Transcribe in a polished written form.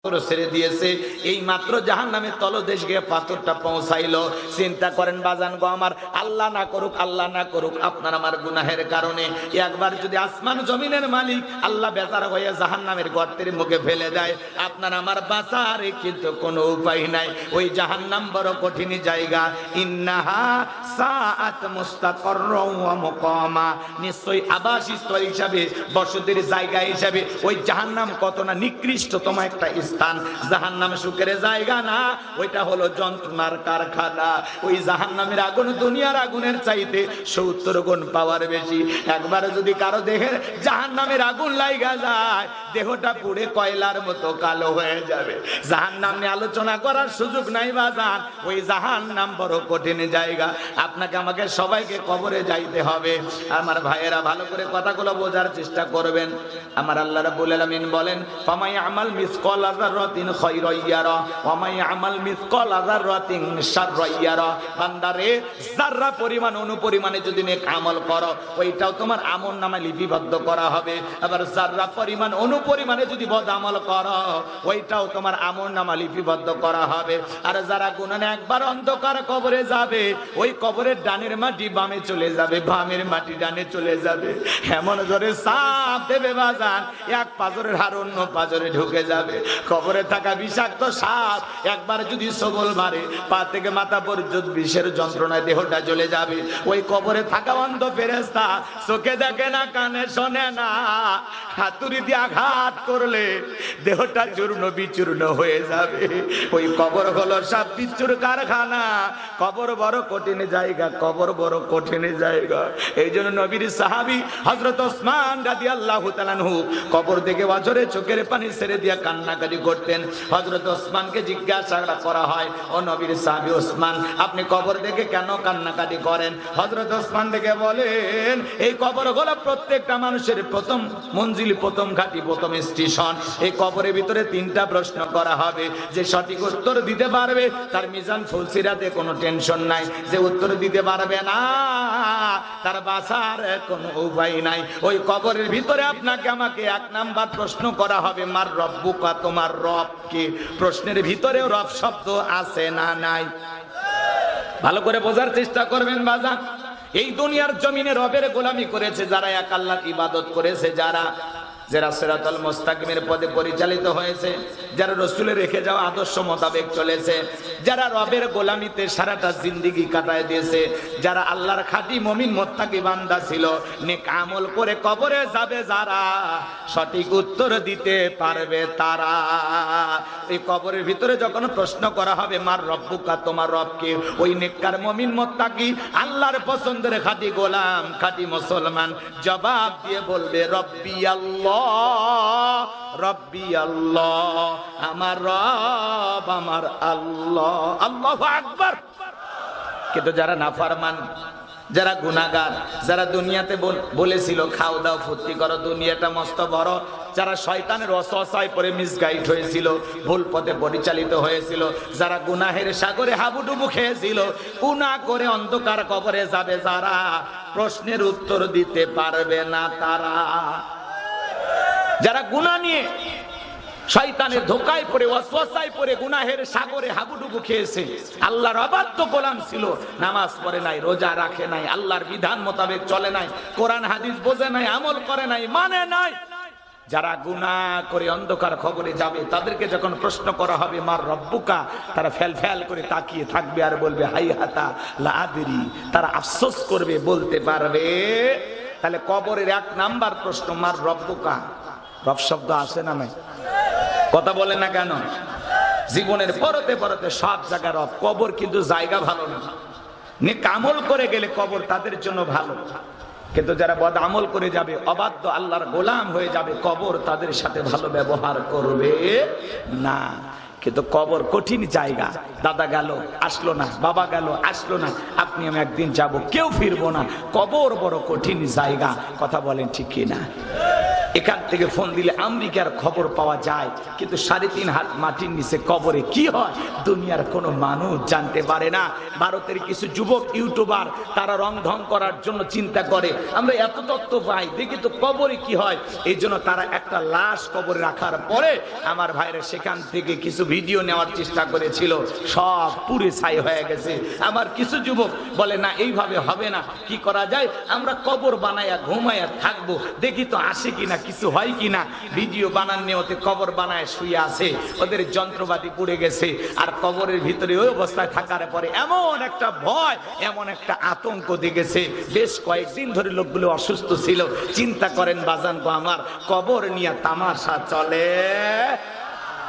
ছেড়ে দিয়েছে, এই মাত্র জাহান্নামের তলদেশ গিয়ে পাথরটা পৌঁছাইলো। চিন্তা করেন বাজান গো আমার, আল্লাহ না করুক, আল্লাহ না করুক, আপনার আমার গুনাহের কারণে একবার যদি আসমান জমিনের মালিক আল্লাহ বেজার হয়ে জাহান্নামের গর্তের মুখে ফেলে দেয়, আপনার আমার বাঁচার কিন্তু কোনো উপায় নাই। ওই জাহান্নাম বড় কঠিন জায়গা। ইন্নাহা সাআত মুস্তাকাররা ওয়া মুকামা, নিশ্চয়ই আবাসস্থল হিসাবে, বসতির জায়গা হিসাবে ওই জাহান্নাম কত না নিকৃষ্টতম একটা স্থান। জাহান্নাম সুখের জায়গা না, ওইটা হলো যন্ত্রণার কারখানা। ওই জাহান্নামের আগুন দুনিয়ার আগুনের চাইতে 70 গুণ পাওয়ার বেশি। একবার যদি কারো দেহের জাহান্নামের আগুন লাগা যায়, দেহটা পুড়ে কয়লার মতো কালো হয়ে যাবে। জাহান্নাম নিয়ে আলোচনা করার সুযোগ নাই বাজান, ওই জাহান্নাম বড় কঠিন জায়গা। আপনাকে আমাকে সবাইকে কবরে যাইতে হবে। আমার ভাইয়েরা ভালো করে কথাগুলো বোঝার চেষ্টা করবেন। আমার আল্লাহ রাব্বুল আলামিন বলেন, ফামাই আমাল মিসকাল যাররাতিন খায়রান ইয়ারা ওয়া মাই আমাল মিসকাল যাররাতিন শাররান ইয়ারা। বান্দারে, যাররা পরিমাণ অনুপরিমাণে যদি নেক আমল করো, ওইটাও তোমার আমলনামায় লিপিবদ্ধ করা হবে। আবার যাররা পরিমাণ অনুপরিমাণে যদি বদ আমল করো, ওইটাও তোমার আমলনামা লিপিবদ্ধ করা হবে। আর যারা গুনাহে একবার অন্ধকার কবরে যাবে, ওই কবরের ডানের মাটি বামে চলে যাবে, বামের মাটি ডানে চলে যাবে। এমন জোরে সাপ দেবে বাজান, এক পাজরের হাড় অন্য পাজরে ঢুকে যাবে। কবরে থাকা বিষাক্ত সাপ একবার যদি সবল মারে, পা থেকে মাথা পর্যন্ত বিষের যন্ত্রণায় দেহটা জ্বলে যাবে। ওই কবরে থাকা অন্ধ ফেরেশতা চোখে দেখে না, কানে শোনে না, হাতুড়ি দিয়ে আঘাত করলে দেহটা চূর্ণ বিচূর্ণ হয়ে যাবে। ওই কবর হলো সাপ বিচ্ছুর কারখানা। কবর বড় কঠিন জায়গা, কবর বড় কঠিন জায়গা। এই জন্য নবীর সাহাবী হযরত ওসমান রাদিয়াল্লাহু তাআলা আনহু কবর দেখে অঝরে চোখের পানি ছেড়ে দিয়ে কান্নাকাটি করতেন। হযরত ওসমানকে জিজ্ঞাসা করা হয়, ও নবীর সাহাবী ওসমান, আপনি কবর দেখে কেন কান্নাকাটি করেন? হযরত ওসমান দেখে বলেন, এই কবর হলো প্রত্যেকটা মানুষের প্রথম মঞ্জিল, প্রথম ঘাঁটি, প্রথম স্টেশন। এই কবরের ভিতরে 3টা প্রশ্ন করা হবে। যে সঠিক উত্তর দিতে পারবে তার মিজান ফুলসিরাতে কোনো টেনশন নাই। যে উত্তর দিতে পারবে না, তার বাঁচার কোনো উপায় নাই। ওই কবরের ভিতরে আপনাকে আমাকে 1 নাম্বার প্রশ্ন করা হবে, মার রব্বুকা, তোমার রব কে? প্রশ্নের ভিতরেও রব শব্দ আছে না নাই? ভালো করে বোঝার চেষ্টা করবেন বাজান। এই দুনিয়ার জমিনে রবের গোলামি করেছে যারা, এক আল্লাহর ইবাদত করেছে যারা, যারা সিরাতাল মুস্তাকিমের পথে পরিচালিত হয়েছে, যারা রাসূলের রেখে যাওয়া আদর্শ মোতাবেক চলেছে, যারা রবের গোলামিতে সারাটা জিন্দেগি কাটায় দিয়েছে, যারা আল্লাহর খাঁটি মুমিন মুত্তাকি বান্দা ছিল, নেক আমল করে কবরে যাবে যারা, সঠিক উত্তর দিতে পারবে তারা। এই কবরের ভিতরে যখন প্রশ্ন করা হবে, মার রব্বুকা, তোমার রব কে? ওই নেককার মুমিন মুত্তাকি আল্লাহর পছন্দের খাঁটি গোলাম, খাঁটি মুসলমান জবাব দিয়ে বলবে, রব্বি আল্লাহ, রব্বি আল্লাহ, আমার রব আমার আল্লাহ। আল্লাহু আকবার। কিন্তু যারা নাফরমান, যারা গুনাহগার, যারা দুনিয়াতে বলেছিল খাও দাও ফুর্তি করো, দুনিয়াটা মস্ত বড়, যারা শয়তানের ওয়াসওয়াসায় পড়ে মিসগাইড হয়েছিল, ভুল পথে পরিচালিত হয়েছিল, যারা গুনাহের সাগরে হাবুডুবু খেয়েছিল, গুনাহ করে অন্ধকার কবরে যাবে যারা, প্রশ্নের উত্তর দিতে পারবে না তারা। যারা গুনাহ নিয়ে শয়তানের ধোঁকায় পড়ে, ওয়াসওয়াসায় পড়ে গুনাহের সাগরে হাবুডুবু খেয়েছে, আল্লাহর অবাধ্য গোলাম ছিল, নামাজ পড়ে নাই, রোজা রাখে নাই, আল্লাহর বিধান মোতাবেক চলে নাই, কোরআন হাদিস বোঝে নাই, আমল করে নাই, মানে নাই, যারা গুনাহ করে অন্ধকার খবরে যাবে, তাদেরকে যখন প্রশ্ন করা হবে, মার রব্বুকা, তারা ফেল ফেল করে তাকিয়ে থাকবে আর বলবে হাইহাতা লা আদরি। তারা আফসোস করবে, বলতে পারবে। তাহলে কবরের 1 নাম্বার প্রশ্ন, মার রব্বুকা। রব শব্দ আসে না নাই? কথা বলে না কেন? জীবনের পরতে পরতে সব জায়গা রব। কবর কিন্তু জায়গা ভালো না। নেক আমল করে গেলে কবর তাদের জন্য ভালো, কিন্তু যারা বদ আমল করে যাবে, অবাধ্য আল্লাহর গোলাম হয়ে যাবে, কবর তাদের সাথে ভালো ব্যবহার করবে না। কিন্তু কবর কঠিন জায়গা। দাদা গেল আসলো না, বাবা গেল আসলো না, আপনি আমি একদিন যাব, কেউ ফিরবো না। কবর বড় কঠিন জায়গা। কথা বলেন ঠিক কিনা? এখান থেকে ফোন দিলে আমেরিকার খবর পাওয়া যায়, কিন্তু 3.5 হাত মাটির নিচে কবরে কি হয় দুনিয়ার কোনো মানুষ জানতে পারে না। ভারতের কিছু যুবক ইউটিউবার তারা রং ঢং করার জন্য চিন্তা করে আমরা এত তথ্য পাই, দেখি তো কবরে কি হয়। এই জন্য তারা একটা লাশ কবরে রাখার পরে আমার ভাইরা সেখান থেকে কিছু ভিডিও নেওয়ার চেষ্টা করেছিল, সব পুরে ছাই হয়ে গেছে। আমার কিছু যুবক বলে না এইভাবে হবে না, কি করা যায়, আমরা কবর বানায়া ঘুমায়া থাকবো, দেখি তো আসে কিনা, কিছু হয় কিনা। ভিডিও বানান নিয়তে কবর বানায় শুয়ে আছে, ওদের যন্ত্রপাতি পুড়ে গেছে। আর কবরের ভিতরে ওই অবস্থায় থাকার পরে এমন একটা ভয়, এমন একটা আতঙ্ক দেখেছে, বেশ কয়েকদিন ধরে লোকগুলো অসুস্থ ছিল। চিন্তা করেন বাজান গো আমার, কবর নিয়ে তামাশা চলে।